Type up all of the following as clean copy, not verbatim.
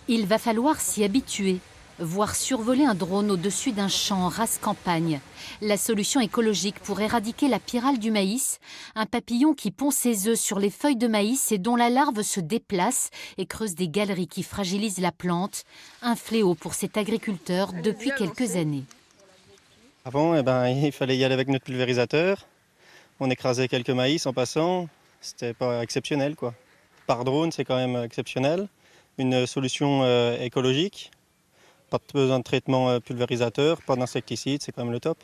Il va falloir s'y habituer. Voir survoler un drone au-dessus d'un champ race campagne. La solution écologique pour éradiquer la pyrale du maïs, un papillon qui pond ses œufs sur les feuilles de maïs et dont la larve se déplace et creuse des galeries qui fragilisent la plante. Un fléau pour cet agriculteur depuis quelques années. Avant, il fallait y aller avec notre pulvérisateur. On écrasait quelques maïs en passant. C'était pas exceptionnel, quoi. Par drone, c'est quand même exceptionnel. Une solution écologique. Pas besoin de traitement pulvérisateur, pas d'insecticides, c'est quand même le top.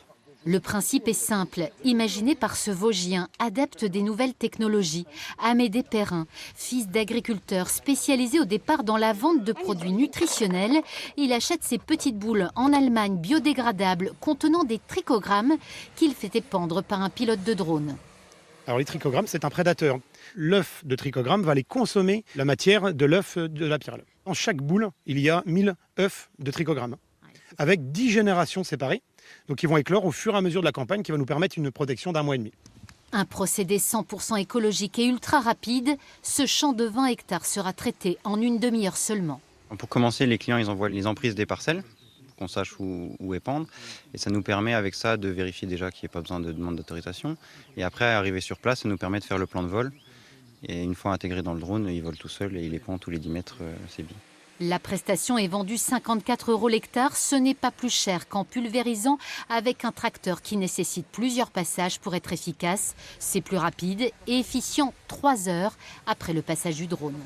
Le principe est simple, imaginé par ce Vosgien, adepte des nouvelles technologies, Amédée Perrin. Fils d'agriculteur spécialisé au départ dans la vente de produits nutritionnels, il achète ces petites boules en Allemagne biodégradables contenant des trichogrammes qu'il fait épandre par un pilote de drone. Alors les trichogrammes, c'est un prédateur. L'œuf de trichogramme va aller consommer la matière de l'œuf de la pyrale. En chaque boule, il y a 1000 œufs de trichogramme, avec 10 générations séparées. Donc ils vont éclore au fur et à mesure de la campagne, qui va nous permettre une protection d'1 mois et demi. Un procédé 100% écologique et ultra rapide, ce champ de 20 hectares sera traité en une demi-heure seulement. Pour commencer, les clients ils envoient les emprises des parcelles, pour qu'on sache où épandre. Et ça nous permet avec ça de vérifier déjà qu'il n'y a pas besoin de demande d'autorisation. Et après, arriver sur place, ça nous permet de faire le plan de vol. Et une fois intégré dans le drone, il vole tout seul et il épand tous les 10 mètres, c'est bien. La prestation est vendue 54 € l'hectare. Ce n'est pas plus cher qu'en pulvérisant avec un tracteur qui nécessite plusieurs passages pour être efficace. C'est plus rapide et efficient 3 heures après le passage du drone.